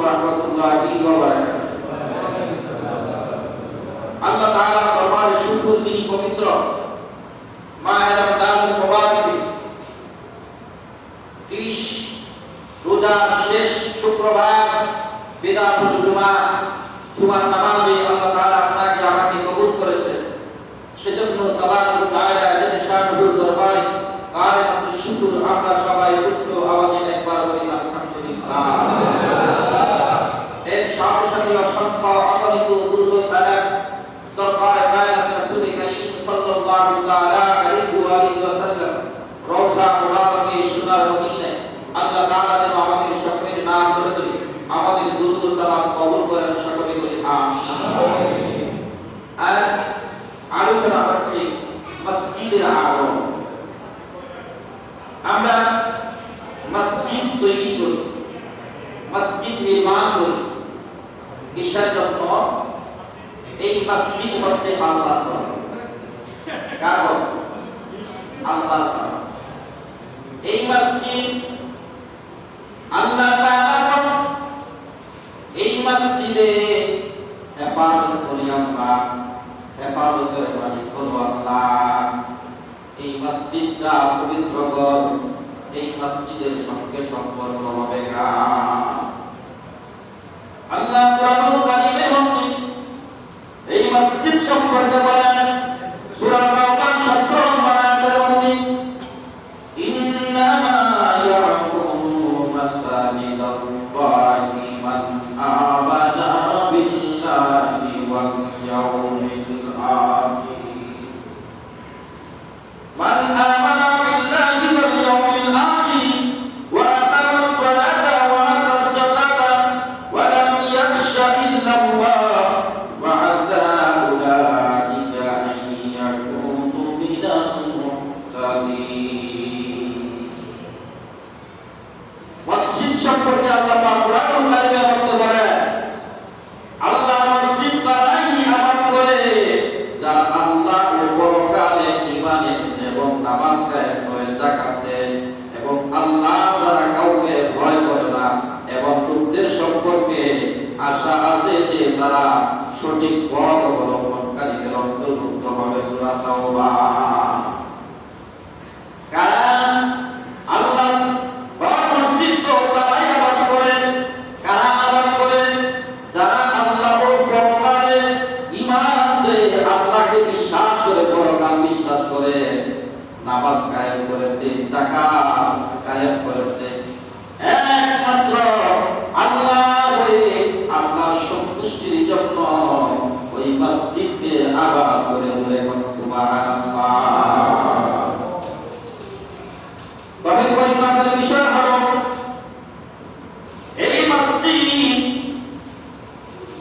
রাহমাতুল্লাহি ওয়া বারাকাতুহু। আল্লাহ তাআলা দরবারে শুকর, তিনি পবিত্র মাহে রমজানুল মুবারক 30 রোজার শেষ শুক্রবার বিদাতুল জুমার নামাজে আল্লাহ তাআলা আপনাকে আমাকে কবুল করেছেন। সেজন্য তাবারক তাআলা যিনি শানুর দরবারে কায়নাতুল শুকর আমরা সবাই উচ্চ আওয়াজে একবার বলি আলহামদুলিল্লাহ। এর সাথে সাথে অসংখ্য অগণিত দুরূদ ও সালাম সরকার কায়নাত রাসূল করিম সাল্লাল্লাহু তাআলা আলাইহি ওয়া সাল্লাম রওজা মুবারকে সোনার মদিনায় আল্লাহ তাআলা যেন আমাদের সকলের নাম ধরে আমাদের দুরূদ ও সালাম কবুল করেন, সকলে বলি আমিন। আজ আলোচনা হচ্ছে মসজিদের আলো। আমরা মসজিদ তৈরি করি, মসজিদ নির্মাণ করি, কিসের জন্য? এই মসজিদ হচ্ছে আল্লাহর ঘর। কার ঘর? আল্লাহর ঘর। এই মসজিদ আল্লাহ তাআলার ঘর। এই মসজিদে হেফাজত করি আমরা, হেফাজতের মালিক হলো আল্লাহ। এই মসজিদটা পবিত্র ঘর, এই মসজিদের সঙ্গে সম্পর্ক হবে না। আল্লাহ কোরআনুল কারীমের মধ্যে এই মসজিদ সম্পর্কে বলেন সূরা তাওবার 17 নম্বর আয়াতের মধ্যে, ইন্নামা ইয়াকুমু মাসাজিদাল্লাহি মান আমানা বিল্লাহি ওয়াল ইয়াউমিল আখির। মান আমানা বিল্লাহি ওয়াল ইয়াউমিল আখির ওয়া আকামা সসালাতা ওয়া আতা যাকাতা ওয়া লাম ইয়াখশা ইল্লাল্লাহ ওয়া আসা উলাইকা আন ইয়াকুনু মিনাল মুহতাদিন। মসজিদ সম্পর্কে আল্লাহ পাক কোরআনুল কারীমের মধ্যে বলেন, আল্লাহ মসজিদ তারাই আমানত করে যারা আল্লাহ ও পরকালে ঈমান এনেছে এবং নামাজ কায়েম করে, যাকাত দেয় এবং আল্লাহ ছাড়া কাউকে ভয় করে না এবং লোকদের সম্পর্কে আশা আছে যে তারা সঠিক পথ অবলম্বনকারীদের অন্তর্ভুক্ত হবে। সূরা তাওবা। কারণ আল্লাহ মসজিদ তো তারাই আমানত করে, কারা আমানত করে? যারা আল্লাহ ও পরকালে ঈমান আছে, আল্লাহকে বিশ্বাস করে, পরকাল বিশ্বাস করে, নামাজ কায়েম করেছে, যাকাত কায়েম করেছে, একমাত্র আল্লাহ হয়ে আল্লাহর সন্তুষ্টির জন্য ওই মসজিদকে আবাদ করে ধরে সুবহানাল্লাহ। তবে পরিমাণের বিষয় হলো এই মসজিদ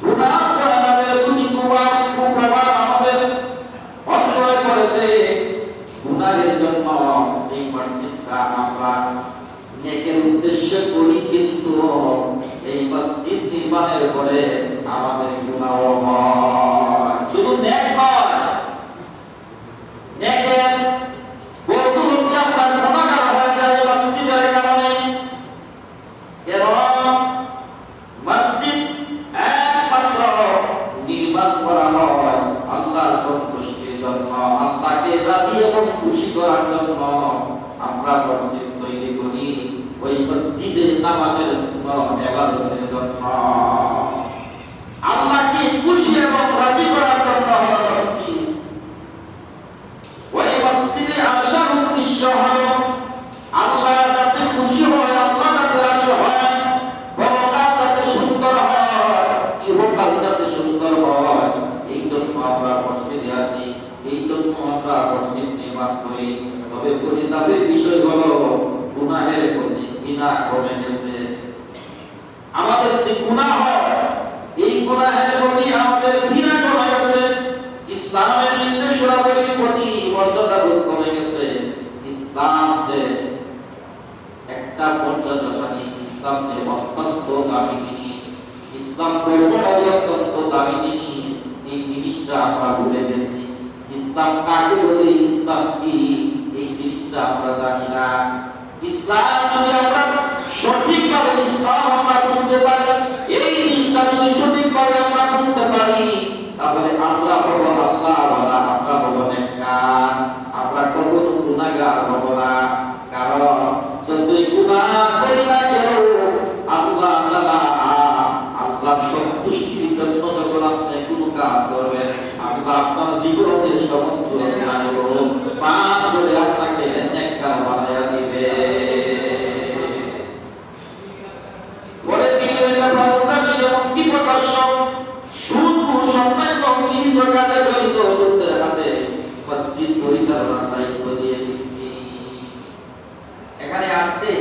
গুনাহ সালামের কুপ্রভাব আমাদের অন্তরে পড়েছে। গুনাহের জন্য এই মসজিদটা আমরা নেকের উদ্দেশ্যে করি, কিন্তু এই মসজিদ নির্মাণের পরে আমাদের গুনাহ হয়। শুধু নেক নয়, নেকের বদৌলতে আমরা গুনাহগার হয়ে যাই মসজিদের কারণে। এবং মসজিদ একমাত্র নির্মাণ করা হয় আল্লাহর সন্তুষ্টির জন্য, আল্লাহকে রাজি এবং খুশি করার জন্য আমরা মসজিদ তৈরি করি, ওই মসজিদের নামাজের জন্য, ইবাদতের জন্য, আল্লাহকে খুশি এবং রাজি করার জন্য হলো মসজিদ। ওই মসজিদে আসার উদ্দেশ্য হলো আল্লাহ যাতে খুশি হয়, আল্লাহ যাতে রাজি হয়, পরকাল যাতে সুন্দর হয়, ইহকাল যাতে সুন্দর হয়, এই জন্য আমরা মসজিদে আসি, এই জন্য আমরা মসজিদ নির্মাণ করি। তবে পরিতাপের বিষয় হলো গুনাহের প্রতি ঘৃণা কমে গেছে। আমাদের যে গুনাহ হয়, এই গুনাহের প্রতি আমাদের ঘৃণা কমে গেছে। ইসলামের নির্দেশনাবলীর প্রতি মর্যাদা বোধ কমে গেছে। ইসলাম যে একটা মর্যাদাশালী, ইসলাম যে অত্যন্ত দামি জিনিস, ইসলাম ধর্মটাই অত্যন্ত দামি জিনিস, এই জিনিসটা আমরা ভুলে গেছি। ইসলাম কাকে বলে, ইসলাম কি, এই জিনিসটা আমরা জানি না। ইসলাম যদি আমরা সঠিকভাবে ইসলাম আমরা বুঝতে পারি, আমরা হব আল্লাহ ওয়ালা, আমরা হব নেককার, আমরা কখনো গুনাহগার হব না। কারণ যতই গুনাহ করি না কেন আল্লাহ তাআলা আল্লাহর সন্তুষ্টির জন্য যখন আপনি কোনো কাজ করবেন, আল্লাহ আপনার জীবনের সমস্ত গুনাহগুলো পাপ করে আপনাকে নেককার বানায়া দিবে। পরে দিলের ব্যবহারটা ছিল কি প্রদর্শন সুদ ও সম্পর্ক নিহিত কাজে জড়িত লোকদের হাতে মসজিদ পরিচালনার দায়িত্ব দিয়ে দিচ্ছি। এখানে আসছে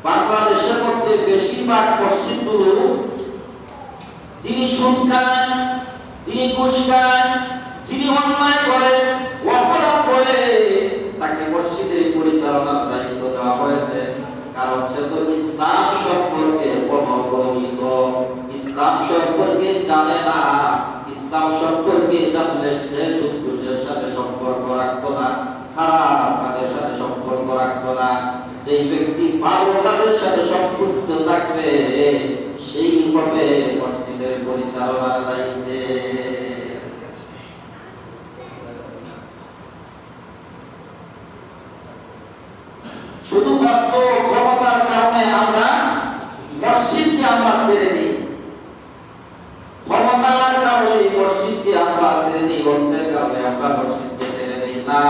বাংলাদেশের মধ্যে বেশিরভাগ মসজিদগুলো যিনি সুদ খান, যিনি ঘুষ খান, যিনি অন্যায় করেন, অপরাধ করে, তাকে মসজিদের পরিচালনার দায়িত্ব দেওয়া হয়েছে। কারণ সে তো ইসলাম সম্পর্কে অবহিত, ইসলাম সম্পর্কে জানে না। ইসলাম সম্পর্কে জানলে সে সুদ ঘুষের সাথে সম্পর্ক রাখতো না, খারাপ কাজের সাথে সম্পর্ক রাখতো না। সেই ব্যক্তি ভালো কাজের সাথে সম্পৃক্ত থাকবে, সেই হবে মসজিদের পরিচালনার দায়িত্বে। শুধুমাত্র ক্ষমতার কারণে আমরা মসজিদকে আমরা ছেড়ে দিই, ক্ষমতার কারণে মসজিদকে আমরা ছেড়ে দিই, অন্যের কারণে আমরা মসজিদকে ছেড়ে দিই না।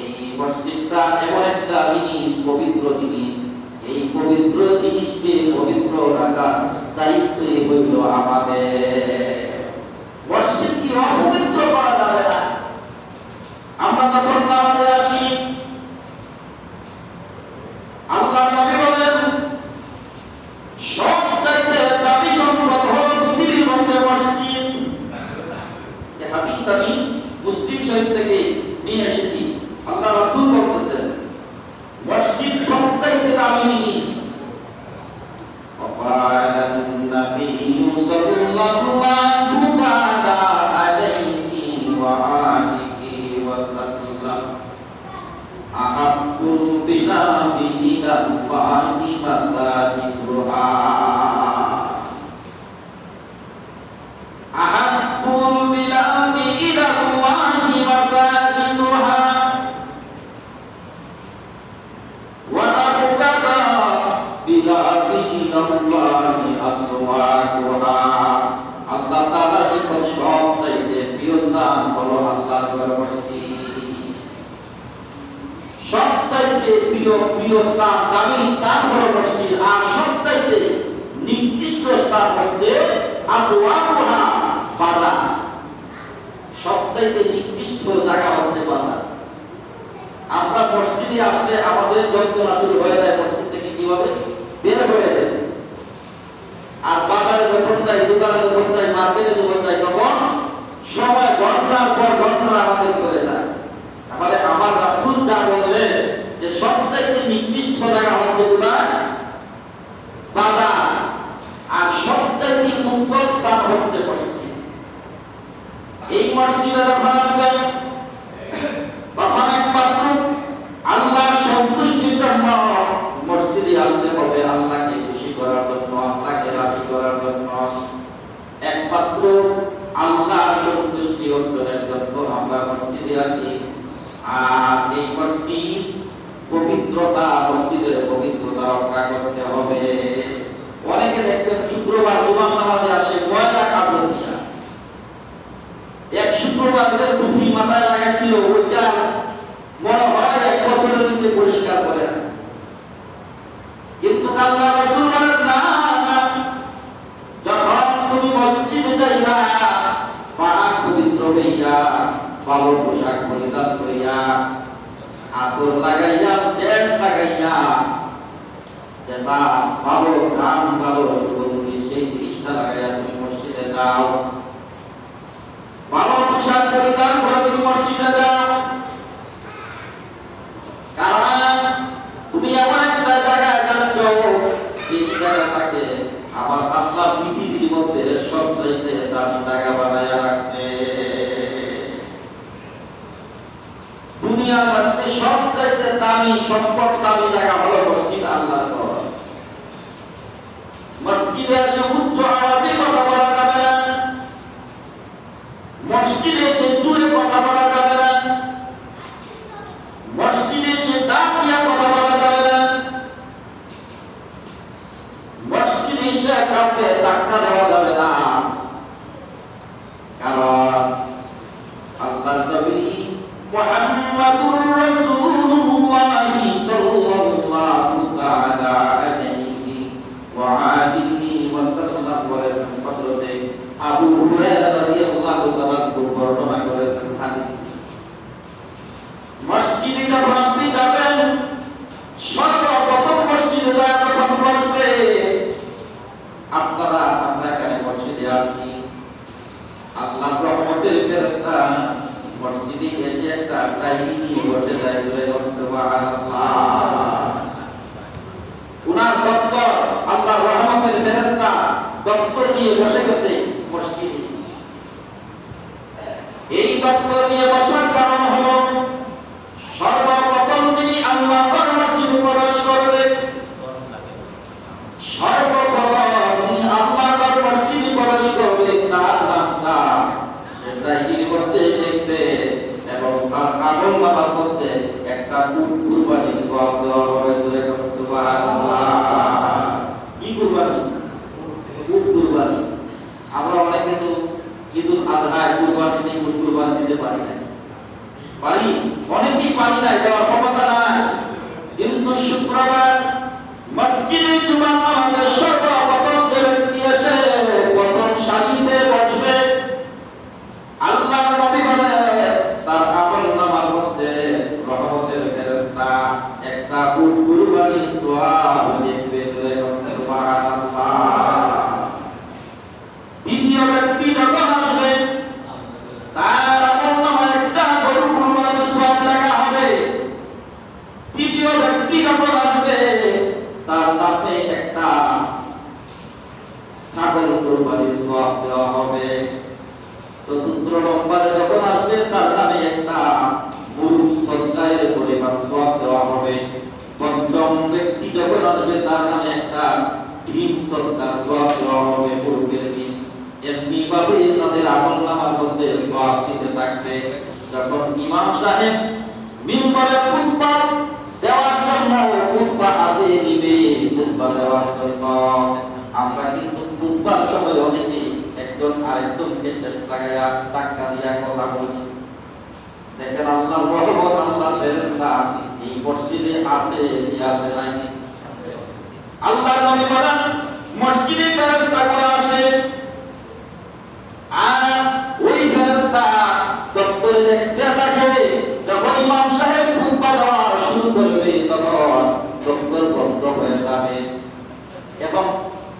এই মসজিদটা এমন একটা জিনিস, পবিত্র জিনিস, এই পবিত্র জিনিসকে পবিত্র রাখার দায়িত্ব হইল আমাদের। মসজিদকে অপবিত্র করা যাবে না। আমরা যখন নামাজে আসি, আল্লাহর নবী বলেন সবচাইতে দামি সম্পদ হলো পৃথিবীর মধ্যে মসজিদ। এই হাদিস আমি মুসলিম শরীফ থেকে নিয়ে এসেছি। আল্লাহ রাসূল বলতেছেন মসজিদ সবচাইতে দামি জিনিস। وقال النبي صلى الله تعالى عليه وآله وسلم أحب البلاد إلى الله مساجدها أحب البلاد إلى الله مساجدها وأبغض البلاد إلى الله أسواقها। আল্লাহ তাআলার নিকট সবচাইতে প্রিয় স্থান হলো আল্লাহর ঘর মসজিদ। সবচাইতে প্রিয় স্থান, দামি স্থান হলো মসজিদ। আর সবচাইতে নিকৃষ্ট স্থান হচ্ছে আসওয়াকুহা, বাজার। সবচাইতে নিকৃষ্ট জায়গা হচ্ছে বাজার। আমরা মসজিদে আসলে আমাদের যন্ত্রণা শুরু হয়ে যায় মসজিদ থেকে কিভাবে বের হয়ে যায়। আর বাজারে যখন যাই, দোকানে যখন যাই, মার্কেটে যখন যাই, তখন সময় ঘন্টার পর ঘন্টা আমাদের চলে যায়। তাহলে আমার রাসূল যা বললেন যে সবচাইতে নিকৃষ্ট জায়গা হচ্ছে বাজার, আর সবচাইতে উত্তম স্থান হচ্ছে মসজিদ। এই মসজিদে যখন আসবেন তখন একমাত্র আল্লাহর সন্তুষ্টির জন্য মসজিদে আসতে হবে, আল্লাহকে খুশি করার জন্য, আল্লাহকে রাজি করার জন্য। একমাত্র আল্লাহর সন্তুষ্টি অর্জনের জন্য আমরা মসজিদে আসি। আর এই মসজিদ পবিত্রতা, মসজিদের পবিত্রতা রক্ষা করতে হবে। অনেকে দেখবেন শুক্রবার জুমার নামাজে আসে ময়লা কাপড় নিয়ে। এক শুক্রবার টুপি মাথায় লাগাইছিল, ওইটা মনে হয় এক বছরের মধ্যে পরিষ্কার করে না। কিন্তু আল্লাহ রাসূল বলেন না, যখন তুমি মসজিদে যাইবা পাক পবিত্র হইয়া, ভালো পোশাক পরিধান করিয়া, আতর লাগাইয়া, সেন্ট লাগাইয়া, যেটা ভালো গান, ভালো সুগন্ধি, সেই জিনিসটা লাগাইয়া তুমি মসজিদে যাও। ভালো পোশাক পরিধান করে তুমি মসজিদে যাও। কারণ তুমি এমন একটা জায়গায় যাচ্ছ, সেই জায়গাটাকে আমার আল্লাহ পৃথিবীর মধ্যে সবচাইতে দামি জায়গা বানাইয়া রাখছে। দুনিয়ার মধ্যে সবচাইতে দামি সম্পদ, দামি জায়গা হলো মসজিদ, আল্লাহর ঘর। মসজিদে এসে উচ্চ আওয়াজে কথা বলা যাবে না, মসজিদে এসে জোরে কথা বলা যাবে না, মসজিদে এসে ডাক দিয়া কথা বলা যাবে না, মসজিদে এসে কাউকে ধাক্কা দেওয়া যাবে না। কারণ আল্লাহর নবী মুহাম্মাদুর রাসূলুল্লাহ সাল্লাল্লাহু তাআলা আলাইহি ওয়া আলিহি ওয়া সাল্লাম বলেছেন, হযরতে আবু হুরায়রা রাদিয়াল্লাহু তাআলা বর্ণনা করেছেন হাদিস, মসজিদে যখন আপনি যাবেন সর্বপ্রথম মসজিদে যাওয়ার প্রথম বলবে আমরা এখানে মসজিদে আসছি, আল্লাহর রহমতের ফেরেশতা মসজিদে এসে একটা টাইম নিয়ে বসে যায়, সুবহানাল্লাহ। উনার দপ্তর আল্লাহর রহমতের ফেরেশতা দপ্তর নিয়ে বসে গেছে মসজিদে। এই দপ্তর নিয়ে বসার কারণ হলো সর্বপ্রথম তিনি আল্লাহর মসজিদে প্রবেশ করবে, সর্বপ্রথম তিনি আল্লাহর মসজিদে প্রবেশ করবে, তার নামটা সেটাই করতে দেখবে এবং তার আমল নামার মধ্যে একটা উট কুরবানির সওয়াব দেওয়া হবে। সুবহানাল্লাহ। কি কুরবানি? উট কুরবানি। আমরা অনেকে তো ঈদুল আযহায় কুরবানি দিই, উট কুরবানি দিতে পারি না, পারি অনেকেই পারি না, দেওয়ার ক্ষমতা নাই। কিন্তু শুক্রবার মসজিদে জুমার নামাজে সর্বপ্রথম যে ব্যক্তি এসে প্রথম সারিতে বসবে, আল্লাহর নবী বলেন তার আমল নামার মধ্যে রহমতের ফেরেশতা একটা উট কুরবানির সওয়াব লিখবে। সুবহানাল্লাহ। দ্বিতীয় ব্যক্তি যখন আসবে তার আমল নামায় একটা গরু কুরবানির সওয়াব লেখা হবে। তৃতীয় ব্যক্তি যখন আসবে তার নামে একটা ছাগল কুরবানির সওয়াব দেওয়া হবে। চতুর্থ নম্বরে যখন আসবে তার নামে একটা গরু সদকায়ের পরিমাণ সওয়াব দেওয়া হবে। পঞ্চম ব্যক্তি যখন আসবে তার নামে একটা ডিম সদকার সওয়াব দেওয়া হবে পুরুষের ডিম। এমনি ভাবে তাদের আমল নামার মধ্যে সওয়াব দিতে থাকবে। যখন ইমাম সাহেব মিম্বরে খুতবা দেওয়ার জন্য খুতবা হাতে নিবে, খুতবা দেওয়ার জন্য আমরা কিন্তু খুতবার সময় অনেকে একজন আরেকজনকে লাগায়া ধাক্কা দিয়া কথা বলি। দেখেন আল্লাহর রহমত, আল্লাহর ফেরেশতা এই মসজিদে আছে কি আছে নাই? আল্লাহর নবী বলেন মসজিদে ফেরেশতাগুলো আসে আর ওই ফেরেশতা দপ্তরে দেখতে থাকে। যখন ইমাম সাহেব খুতবা দেওয়া শুরু করবে তখন দপ্তর বন্ধ হয়ে যাবে। এবং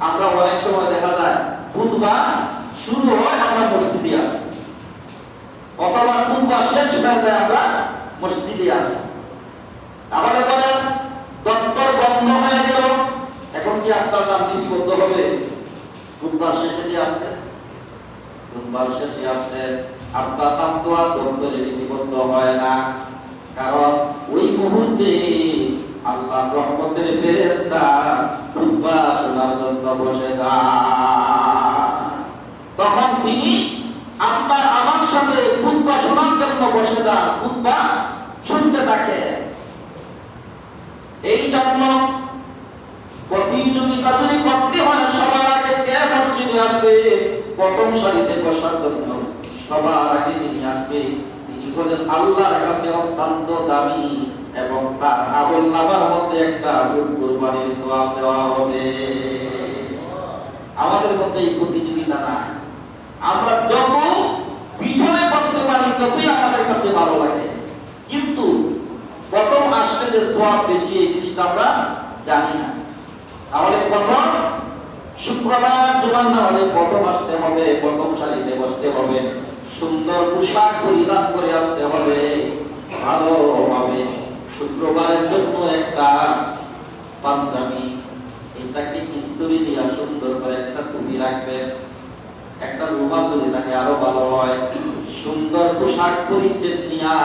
আমরা অনেক সময় দেখা যায় খুতবা শুরু হয় আমরা মসজিদে আসি, অথবা খুতবা শেষ হয়ে যায় আমরা মসজিদে আসি। তাহলে বলেন দপ্তর বন্ধ হয়ে গেল, এখন কি আপনার নাম লিপিবদ্ধ হবে? খুতবা শেষে যে আসছে, খুতবা শেষে আসছে আপনার নাম তো আর দপ্তরে লিপিবদ্ধ হয় না। কারণ ওই মুহূর্তে আল্লাহর রহমতের ফেরেশতা খুতবা শোনার জন্য বসে যায়। তখন তিনি আপনার আমার সাথে খুতবা শোনার জন্য বসে যান, খুতবা শুনতে থাকে। এই জন্য প্রতিযোগিতা যদি করতে হয় সবার আগে কে মসজিদে আসবে প্রথম সারিতে বসার জন্য, সবার আগে তিনি আসবে। তিনি হলেন আল্লাহর কাছে অত্যন্ত দামি এবং তার আমল নামার মধ্যে একটা উট কুরবানির সওয়াব দেওয়া হবে। আমাদের মধ্যে এই প্রতিযোগিতা নাই। আমরা যত পিছনে পড়তে পারি ততই আমাদের কাছে ভালো লাগে, কিন্তু প্রথম আসলে যে সওয়াব বেশি এই জিনিসটা আমরা জানি না। তাহলে প্রথম শুক্রবার জুমার নামাজে প্রথম আসতে হবে, প্রথম সারিতে বসতে হবে, সুন্দর পোশাক পরিধান করে আসতে হবে, ভালোভাবে শুক্রবারের জন্য একটা পাঞ্জাবি এটাকে ইস্ত্রি দিয়া সুন্দর করে একটা টুপি রাখবেন, একটা রুমাল দিলে তাকে আরো ভালো হয়। সুন্দর পোশাক পরিচ্ছদ নিয়া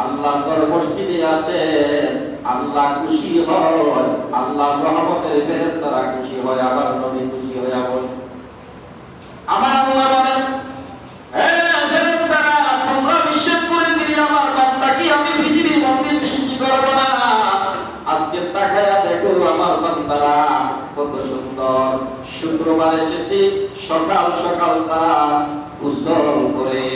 আল্লাহর মসজিদে আসেন, আল্লাহ খুশি হয়, আল্লাহর রহমতের ফেরেশতারা খুশি হয়, আমার নবী খুশি হয়ে বলেন আমার আল্লাহ বলেন হে ফেরেশতারা কত সুন্দর। শুক্রবার এসেছে, সকাল সকাল তারা গোসল করে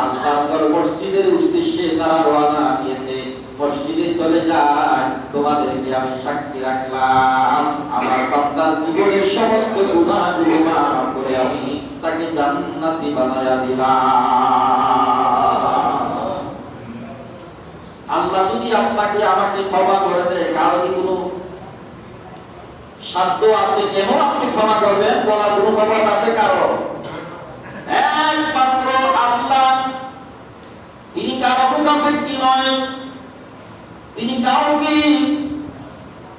আল্লাহর মসজিদের উদ্দেশ্যে তারা রওনা দিয়েছে। মসজিদে চলে যায়, তোমাদেরকে আমি সাক্ষী রাখলাম, আমার বান্দার জীবনের সমস্ত গুনাহগুলো মাফ করে আমি তাকে জান্নাতি বানায়া দিলাম। আল্লাহ যদি আপনাকে আমাকে ক্ষমা করে দেয়, কারো কি কোনো সাধ্য আছে কেন আপনি ক্ষমা করবেন? বলার কোনো ক্ষমতা আছে কারো? একমাত্র আল্লাহ। তিনি কারো মুখাপেক্ষী নয়, তিনি কাউকে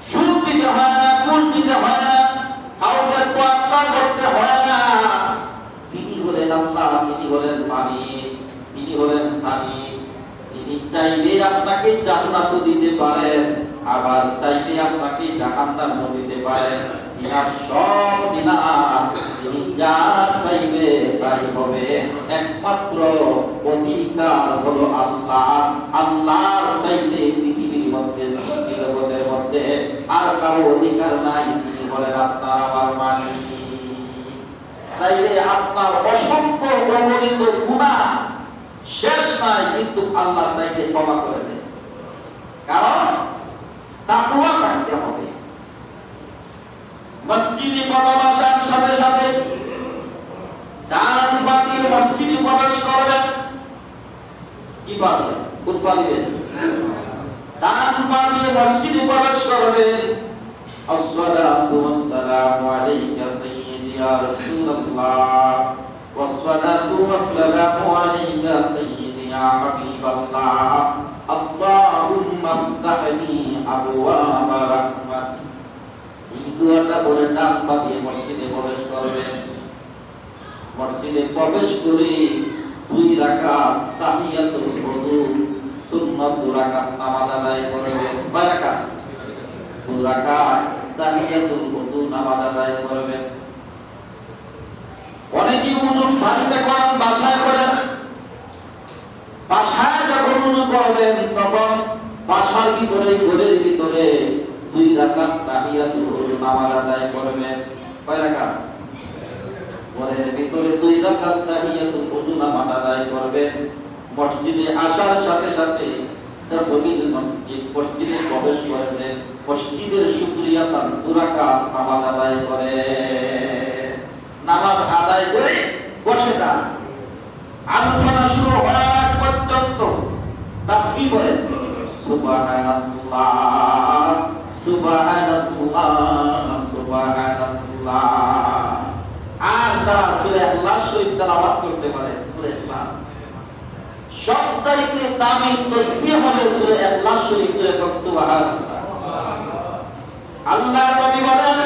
সুদ দিতে হয় না, গুণ দিতে হয় না, কাউকে তোয়াক্কা করতে হয় না। তিনি হলেন আল্লাহ, তিনি হলেন মালিক, তিনি হলেন মালিক। তিনি চাইলে আপনাকে জান্নাতও দিতে পারেন, আবার চাইলে আপনাকে জাহান্নামও দিতে পারেন। তিনার সব তিনার, তিনি যা চাইবে তাই হবে। একমাত্র অধিকার হলো আল্লাহ। আল্লাহর চাইলে পৃথিবীর মধ্যে, সৃষ্টি জগতের মধ্যে আর কারো অধিকার নাই। তিনি বলেন আপনার আমার মালিক। চাইলে আপনার অসংখ্য অগণিত গুনাহ শেষ নাই, কিন্তু আল্লাহ চাইলে ক্ষমা করে দেন। কারণ তাকওয়া থাকতে হবে। মসজিদে কদম আসার সাথে সাথে ডান পা দিয়ে মসজিদে প্রবেশ করবেন। কি পাবেন? কোন পা দিবেন? ডান পা দিয়ে মসজিদে প্রবেশ করবেন। আসসালাতু ওয়াসসালামু আলাইকা সাইয়্যিদি ইয়া রাসূলুল্লাহ, ওয়াসসালাতু ওয়াসসালামু আলাইকা সাইয়্যিদি ইয়া হাবিবাল্লাহ, আল্লাহুম্মা ইফতাহলি আবওয়াবা রাহমাতিক। এই দোয়াটা বলে ডান পা দিয়ে মসজিদে প্রবেশ করবেন। মসজিদে প্রবেশ করে 2 রাকাত তাহিয়াতুল ওযু সুন্নাত 2 রাকাত নামাজ আদায় করবেন। কয় রাকাত? 2 রাকাত তাহিয়াতুল ওযু নামাজ আদায় করবেন। অনেকে ওযু বাড়িতে করেন, বাসায় করেন। বাসায় যখন ওযু করবেন তখন বাসার ভিতরে, ঘরের ভিতরে 2 রাকাত তাহিয়াতুল ওযু নামাজ আদায় করবেন। কয় রাকাত? ঘরের ভিতরে 2 রাকাত তাহিয়াতুল ওযু নামাজ আদায় করবেন। মসজিদে আসার সাথে সাথে তাফসিল মসজিদ, মসজিদে প্রবেশ করেন, মসজিদের শুকরিয়া তার 2 রাকাত নামাজ আদায় করে। নামাজ আদায় করে বসে যান। আলোচনা শুরু হওয়ার আগ পর্যন্ত তাসবিহ করেন, সুবহানাল্লাহ সুবহানাল্লাহ সুবহানাল্লাহ। আর যারা সূরা ইখলাস শরীফ তেলাওয়াত করতে পারে, সূরা ইখলাস সবচাইতে দামি তাসবিহ হলো সূরা ইখলাস শরীফ, এরকম সুবহানাল্লাহ। আল্লাহর নবী বলেন,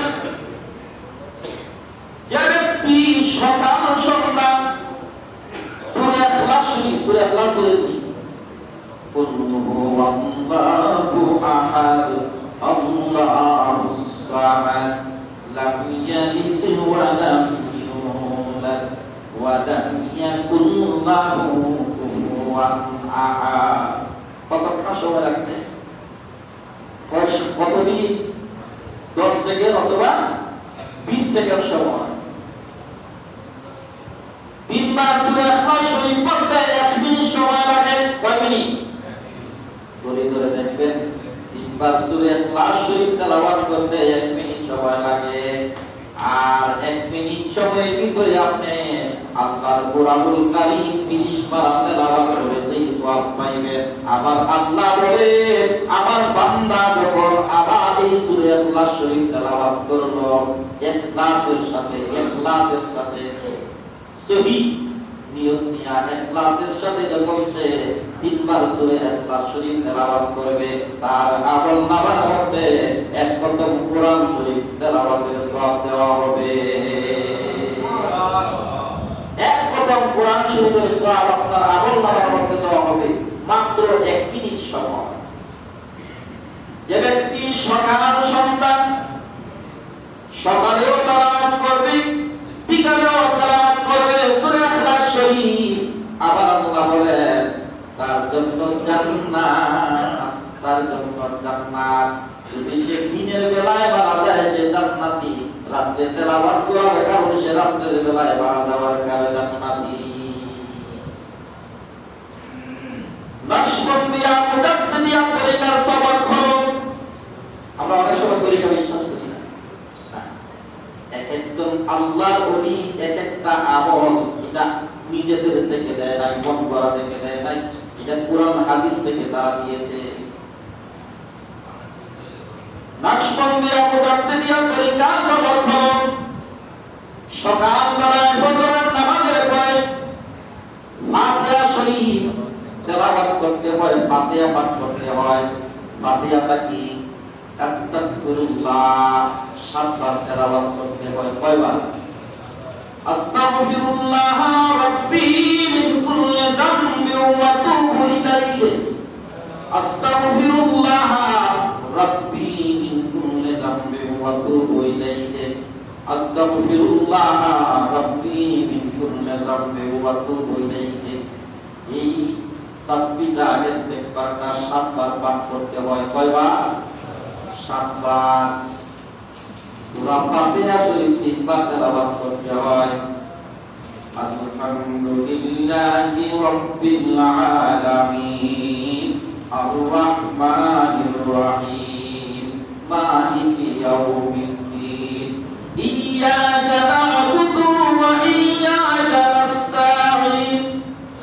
যে ব্যক্তি সকাল সন্ধ্যা সূরা ইখলাস শরীফ, সূরা ইখলাস পড়ে কুল হুয়াল্লাহু আহাদ আল্লাহুস সামাদ লাম ইয়ালিদ ওয়া লাম ইউলাদ ওয়া লাম ইয়াকুল লাহু কুফুয়ান আহাদ। কতক্ষণ সময় লাগছে? কত মিনিট? 10 সেকেন্ড অথবা 20 সেকেন্ড সময়। 3 বার সূরা ইখলাস শরীফ পড়তে 1 মিনিট সময় লাগে। কয় মিনিট? ধরে ধরে দেখবেন, 3 বার সূরা ইখলাস শরীফ তেলাওয়াত করতে 1 মিনিট সময় লাগে। আর 1 মিনিট সময়ের ভিতরে আপনি আল্লাহর কোরআনুল কারীম 30 বার তেলাওয়াত করে সেই সওয়াব পাইবেন। আবার আল্লাহ বলে, আমার বান্দা যখন আবার এই সূরা ইখলাস শরীফ তেলাওয়াত করলো, ইখলাসের সাথে সহি নিয়ত নিয়ে ইখলাসের সাথে যখন সে 3 বার সূরা ইখলাস শরীফ তেলাওয়াত করবে, তার আমলনামার মধ্যে 1 খতম কোরআন শরীফ তেলাওয়াতের সওয়াব দেওয়া হবে। 1 খতম কোরআন শরীফের সওয়াব আপনার আমলনামার মধ্যে দেওয়া হবে মাত্র 1 মিনিট সময়। যে ব্যক্তি সকাল সন্ধ্যা সকালেও তেলাওয়াত করবে, বিকালেও তেলাওয়াত করবে সূরা ইখলাস শরীফ, আবার আল্লাহ বলেন তার জন্য জান্নাত, তার জন্য জান্নাত। যদি সে দিনের বেলায় মারা যায় সে জান্নাতি, রাতে তেলাওয়াত করার কারণে সে রাতের বেলায় মারা যাওয়ার কারণে জান্নাতি। নকশবন্দিয়া মুজাদ্দিদিয়া তরিকার সবক হলো, আমরা অনেক সময় তরিকা বিশ্বাস করি না। এক একজন আল্লাহর ওলি এক একটা আমল এটা নিজেদের থেকে দেয় নাই, মন করা থেকে দেয় নাই, এটা কোরআন হাদিস থেকে তারা দিয়েছে। নকশবন্দিয়া মুজাদ্দিদিয়া তরিকার সবক হলো সকালবেলায় ফজরের নামাজের পরে ফাতিহা শরীফ তেলাওয়াত করতে হয়, ফাতিহা পাঠ করতে হয়। ফাতিহাটা কি? আস্তাগফিরুল্লাহ 7 বার তেলাওয়াত করতে হয়। কয়বার? আস্তাগফিরুল্লাহ রাব্বি মিন কুল্লি যামবিন ওয়া তুবু ইলাইহি। আস্তাগফিরুল্লাহ রাব্বি মিন কুল্লি যামবিন ওয়া তুবু ইলাইহি। আস্তাগফিরুল্লাহ রাব্বি মিন কুল্লি যামবিন ওয়া তুবু ইলাইহি। এই তাসবিহটা ইস্তিগফারটা 7 বার পাঠ করতে হয়। কয়বার? 7 বার। সূরা ফাতিহা শরীফ 3 বার তেলাওয়াত করতে হয়। আলহামদুলিল্লাহি রাব্বিল আলামিন আর রাহমানির রহিম মালিকি ইয়াউমিদ্দিন ইয়্যাকা না'বুদু ওয়া ইয়্যাকা নাস্তাঈন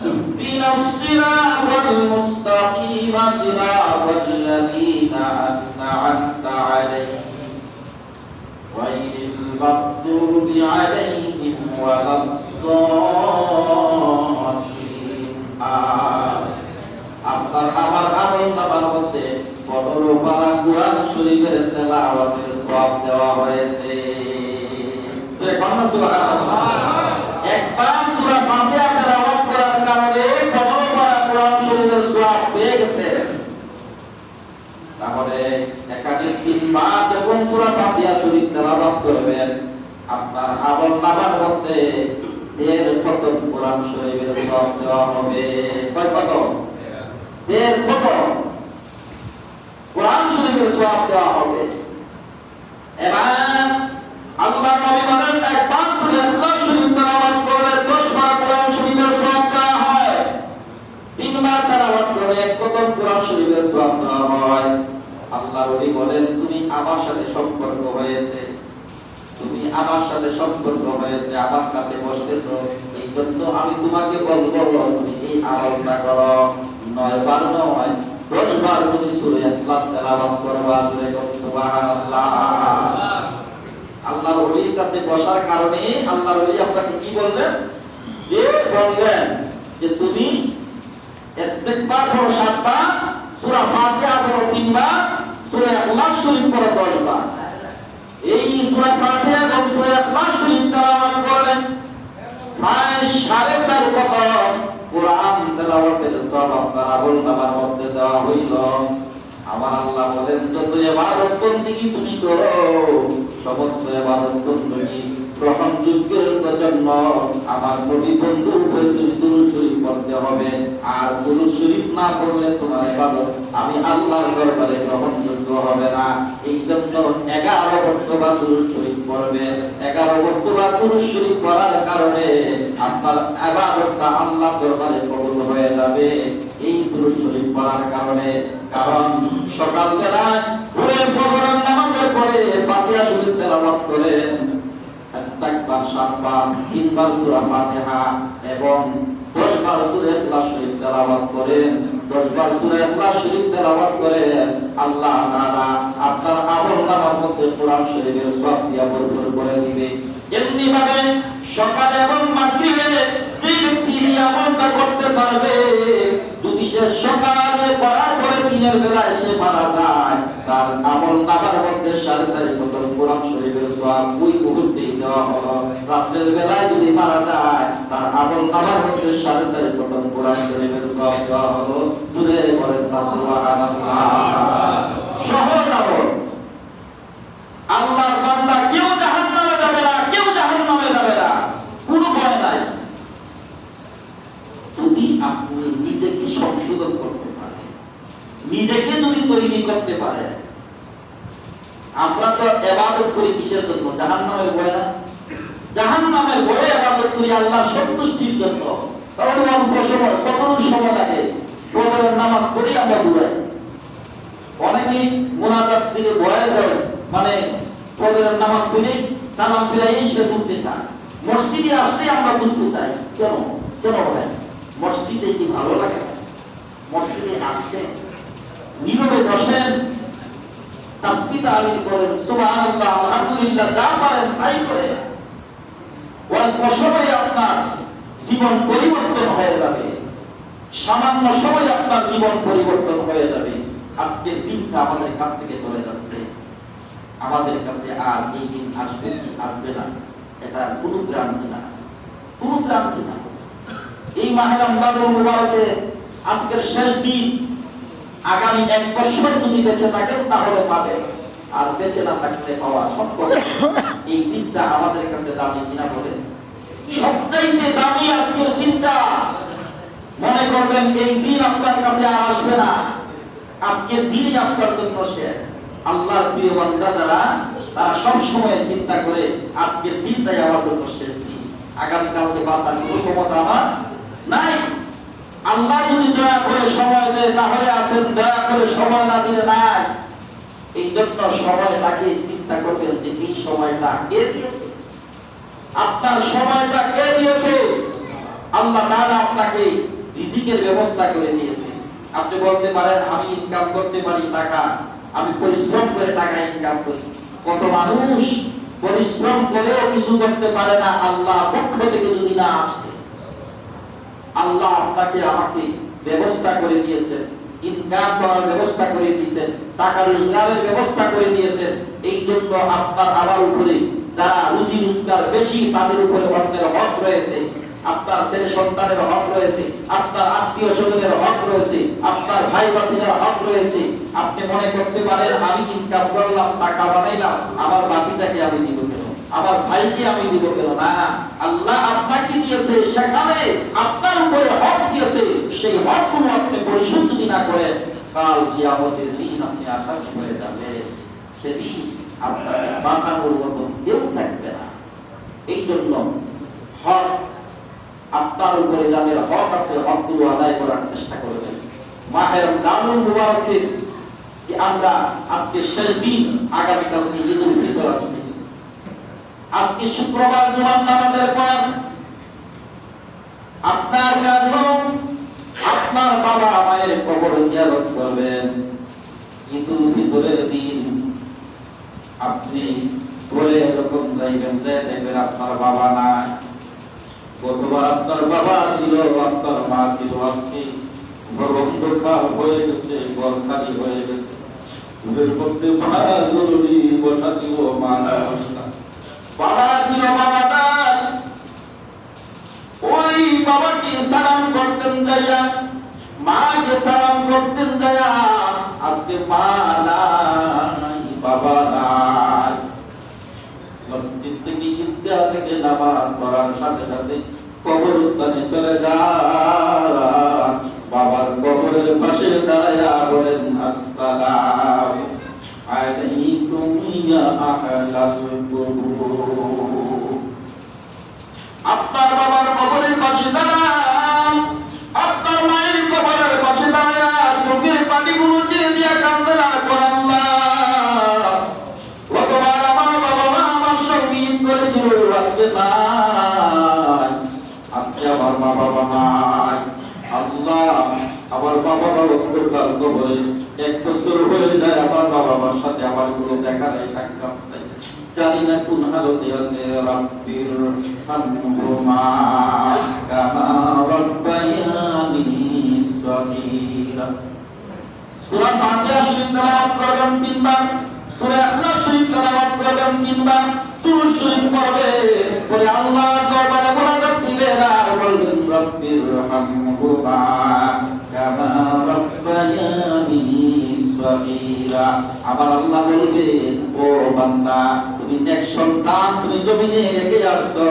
ইহদিনাস সিরাতাল মুস্তাকিম সিরাতাল লাযীনা আন'আমতা আলাইহিম গায়রিল মাগদুবি আলাইহিম ওয়ালাদ-দাল্লিন। আপনার আমার আমলনামার মধ্যে 15 পারা কুরআন শরীফের তেলাওয়াতের সওয়াব দেওয়া হয়েছে। তো এখন সুবহানাল্লাহ, একবার সূরা ফাতিহা তেলাওয়াত করার কারণে 15 পারা কুরআন শরীফের সওয়াব পেয়ে গেছে। তাহলে একাধিক 3 বার যখন সূরা ফাতিহা শরীফ তেলাওয়াত করবেন, আপনার আমলনামার মধ্যে 1.5 খতম কোরআন শরীফের সওয়াব দেওয়া হবে। কয় খতম? 1.5 খতম কোরআন শরীফের সওয়াব দেওয়া হবে। এবার আল্লাহর নবী বলেন, একবার সূরা ইখলাস শরীফ তেলাওয়াত করলে 10 বার কোরআন শরীফের সওয়াব দেওয়া হয়। 3 বার তেলাওয়াত করলে 1 খতম কোরআন শরীফের সওয়াব দেওয়া হয়। আল্লাহর নবী বলেন, তুমি আমার সাথে সম্পর্ক হয়েছে, তুমি আমার সাথে সম্পর্ক হয়েছে, আমার কাছে বসতেছো, এই জন্য আমি তোমাকে বলবো তুমি এই আমলটা করো। 9 বার নয়, 10 বার তুমি সূরা ইখলাস তেলাওয়াত করবা। সুবহানাল্লাহ। আল্লাহর ওলির কাছে বসার কারণে আল্লাহর ওলি আপনাকে কি বললেন? যে বললেন যে তুমি ইস্তিগফার করো 7 বার, সূরা ফাতিহা পড়ো 3 বার, সূরা ইখলাস শরীফ পড়ো 10 বার। এই সূরা ফাতিহা এবং সূরা ইখলাস শরীফ তেলাওয়াত করলেন, প্রায় 4.5 খতম কোরআন তেলাওয়াতের সওয়াব আপনার আমলনামার মধ্যে দেওয়া হইল। আমার আল্লাহ বলেন, যত ইবাদত বন্দেগী তুমি করো, সমস্ত ইবাদত বন্দেগী গ্রহণযোগ্যের জন্য আমার নবী বন্ধুর উপরে তুমি দুরূদ শরীফ পড়তে হবে। আর দুরূদ শরীফ না পড়লে তোমার ইবাদত আমি আল্লাহর দরবারে গ্রহণযোগ্য হবে না। এই জন্য 11 মর্তবা দুরূদ শরীফ পড়বে। 11 মর্তবা দুরূদ শরীফ পড়ার কারণে আপনার ইবাদতটা আল্লাহর দরবারে কবুল হয়ে যাবে। এই দুরূদ শরীফ পড়ার কারণে, কারণ সকালবেলা ভোরে ফজরের নামাজের পরে ফাতিহা শরীফ তেলাওয়াত করেন, ইস্তিগফার 7 বার, 3 বার সূরা ফাতিহা এবং 10 বার সূরা ইখলাস শরীফ তেলাওয়াত করেন। 10 বার সূরা ইখলাস শরীফ তেলাওয়াত করেন, আল্লাহ তাআলা আপনার আমলনামার মধ্যে কোরআন শরীফের সওয়াব দিয়া ভরপুর করে দিবে। এমনি ভাবে সকালে এবং মাগরিবে যে ব্যক্তি এই আমলটা করতে পারবে, যদি সে সকালে করার পরে দিনের বেলায় সে মারা যায়, তার আমলনামার মধ্যে 4.5 খতম কোরআন শরীফের সওয়াব ওই মুহূর্তেই দেওয়া হলো। রাতের বেলায় যদি মারা যায়, তার আমলনামার মধ্যে 4.5 খতম কোরআন শরীফের সওয়াব দেওয়া হলো। জুড়ে বলেন সুবহানাল্লাহ। সহজ আমল। আল্লাহর বান্দা কেউ জাহান্নামে যাবে না, কেউ জাহান্নামে যাবে না, কোনো ভয় নাই, যদি আপনি নিজেকে সংশোধন করতে পারেন, নিজেকে যদি তৈরি করতে পারেন। আমরা তো ইবাদত করি কিসের জন্য? জাহান্নামের ভয় না? জাহান্নামের ভয়ে ইবাদত করি আল্লাহর সন্তুষ্টির জন্য। কারণ অল্প সময়, কতটুকু সময় লাগে, ফজরের নামাজ পড়ি আমরা ঘুরাই। অনেকেই মুনাজাত থেকে ভয়ে যায়, মানে ফজরের নামাজ পড়ি সালাম ফিরাই সে ঘুরতে চায়। মসজিদে আসলে আমরা ঘুরতে চাই কেন? কেন ভাই? মসজিদে কি ভালো লাগে? মসজিদে আসছে নীরবে বসেন, তাসবিহ তাহলিল করেন, সুবহানাল্লাহ আলহামদুলিল্লাহ যা পারেন তাই করেন। অল্প সময়ে আপনার জীবন পরিবর্তন হয়ে যাবে, সামান্য সময় আপনার জীবন পরিবর্তন হয়ে যাবে। আজকের দিনটা আমাদের কাছ থেকে চলে যাচ্ছে, আমাদের কাছে আর এই দিন আসবে কি আসবে না এটা কোনো গ্যারান্টি না, কোনো গ্যারান্টি না। এই মাহে রমজানুল মুবারকে আজকের শেষ দিন, আগামী 1 বছর যদি বেঁচে থাকেন তাহলে পাবেন, আর বেঁচে না থাকতে পাওয়া সম্ভব। এই দিনটা আমাদের কাছে দামি কিনা বলে? সবচাইতে দামি আজকের দিনটা। মনে করবেন এই দিন আপনার কাছে আর আসবে না, আজকের দিনই আপনার জন্য শেষ। আল্লাহর প্রিয় বান্দা যারা, তারা সব সময় চিন্তা করে আজকের দিনটাই আমার জন্য শেষ দিন, আগামীকালকে বাঁচার কোনো ক্ষমতা আমার নাই। আল্লাহ যদি দয়া করে সময় দেয় তাহলে আছেন, দয়া করে সময় না দিলে নাই। এই জন্য সময়টাকে চিন্তা করবেন যে এই সময়টা কে দিয়েছে, আপনার সময়টা কে দিয়েছে? আল্লাহ তাআলা আপনাকে রিজিকের ব্যবস্থা করে দিয়েছে। আপনি বলতে পারেন আমি ইনকাম করতে পারি টাকা, আমি পরিশ্রম করে টাকা ইনকাম করি। কত মানুষ পরিশ্রম করেও কিছু করতে পারে না, আল্লাহ পক্ষ থেকে যদি না আসে। আল্লাহ আপনাকে আমাকে ব্যবস্থা করে দিয়েছেন, ইনকাম করার ব্যবস্থা করে দিয়েছেন, টাকা রোজগারের ব্যবস্থা করে দিয়েছেন। এই জন্য আপনার আমার উপরে যারা রুজি রোজগার বেশি তাদের উপরে অর্থের হক রয়েছে, আপনার ছেলে সন্তানের হক রয়েছে, আপনার আত্মীয় স্বজনের হক রয়েছে, আপনার ভাই ভাতিজার হক রয়েছে। আপনি মনে করতে পারেন আমি ইনকাম করলাম, টাকা বানাইলাম, আমার বাকিটাকে আমি দিব কেন, আমার ভাইকে আমি দিব কেন? না, আল্লাহ আপনাকে দিয়েছে, সেখানে আপনার উপরে হক দিয়েছে, সেই হকগুলো আপনি পরিশোধ যদি না করেন, কাল কিয়ামতের দিন আপনি আশা হয়ে যাবেন, সেদিন আপনাকে বাঁচানোর মতো কেউ থাকবে না। এই জন্য হক আপনার উপরে যাদের হক আছে, হকগুলো আদায় করার চেষ্টা করবেন। মাহে রমজানুল মুবারকের যে আমরা আজকে শেষ দিন, আগামীকালকে ঈদুল ফিতর আসবে। আজকে শুক্রবার জুমার নামাজের পর আপনার কাজ হলো আপনার বাবা মায়ের কবর জিয়ারত করবেন। ঈদুল ফিতরের দিন আপনি বলে এরকম যাইবেন যে দেখবেন আপনার বাবা নাই, গতবার আপনার বাবা ছিল, আপনার মা ছিল, আজকে অন্ধকার হয়ে গেছে, ঘর খালি হয়ে গেছে, ঘরের মধ্যে ভাড়া জরুরি বসা ছিল, মা বাবা ছিল, বাবা নাই। ওই বাবাকে সালাম করতেন যাইয়া, মাকে সালাম করতেন যাইয়া, আজকে মা নাই, বাবা নাই। মসজিদ থেকে ঈদগাহ থেকে নামাজ পড়ার সাথে সাথে কবরস্থানে চলে যান, বাবার কবরের পাশে দাঁড়ায়া বলেন আসসালামু আলাইকুম ইয়া আহলাল কুবুর। আপনার বাবার কবরের পাশে দাঁড়ান, আপনার মায়ের কবরের পাশে দাঁড়ায়া চোখের পানিগুলো ছেড়ে দিয়া কাঁদবেন আর বলেন আল্লাহ, গতবার আমার বাবা মা আমার সঙ্গে ঈদ করেছিল, আজকে নাই, আজকে আমার মা বাবা নাই। আল্লাহ, আমার বাবা মা অন্ধকার কবরে 1 বছর হয়ে যায়, আমার বাবা মার সাথে আমার কোনো দেখা নাই, সাক্ষাৎ নাই, জানি না কোন হালতে আছে। রাব্বির হামহুমা কামা রাব্বায়ানি সগীরা। সূরা ফাতিহা শরীফ তেলাওয়াত করবেন 3 বার, সূরা ইখলাস শরীফ তেলাওয়াত করবেন 3 বার, দুরূদ শরীফ পড়বেন, পরে আল্লাহর দরবারে মোনাজাত দিবেন আর বলবেন রাব্বির হামহুমা কামা রাব্বায়ানি সগীরা। আবার আল্লাহ বলবেন, ও বান্দা তুমি তুমি নেক সন্তান তুমি জমিনে রেখে আসছো,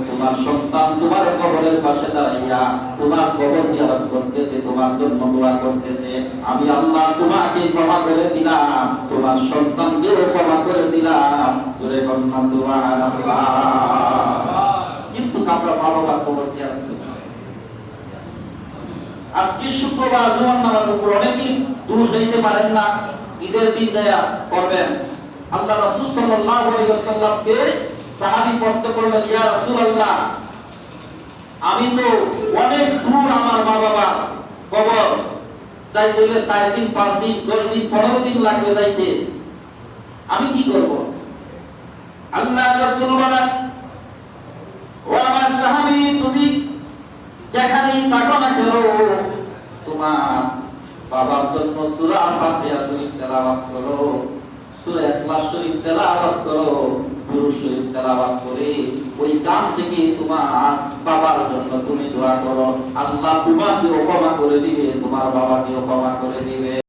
তোমার সন্তান তোমার কবরের পাশে দাঁড়াইয়া তোমার কবর জিয়ারত করতেছে, তোমার জন্য দোয়া করতেছে। আমি আল্লাহ তোমাকে ক্ষমা করে দিলাম, তোমার সন্তানকেও ক্ষমা করে দিলাম। সূরা কন্যা সুবহানাল্লাহ। কিন্তু আমরা ভালো কবর জিয়ারত করি। আজকে শুক্রবার জুমার নামাজের উপর অনেকেই দূর যাইতে পারেন না, ঈদের দিন দেয়া করবেন। আল্লাহ রাসূল সাল্লাল্লাহু আলাইহি ওয়াসাল্লামকে সাহাবী প্রশ্ন করলেন, ইয়া রাসূলুল্লাহ, আমি তো অনেক দূর আমার মা বাবা কবর, চাই বলে 4 দিন 5 দিন 10 দিন 15 দিন লাগবে যাইতে, আমি কি করব? আল্লাহ রাসূল বলেন, ও আমার সাহাবী, তুমি যেখানেই থাকো না কেন তোমার বাবার জন্য সূরা ফাতিহা শরীফ তেলাওয়াত করো, সূরা ইখলাস শরীফ তেলাওয়াত করো, দুরূদ শরীফ তেলাওয়াত করে ওই কাম থেকে তোমার বাবার জন্য তুমি দোয়া করো, আল্লাহ তোমাকেও ক্ষমা করে দিবে, তোমার বাবাকেও ক্ষমা করে দিবে।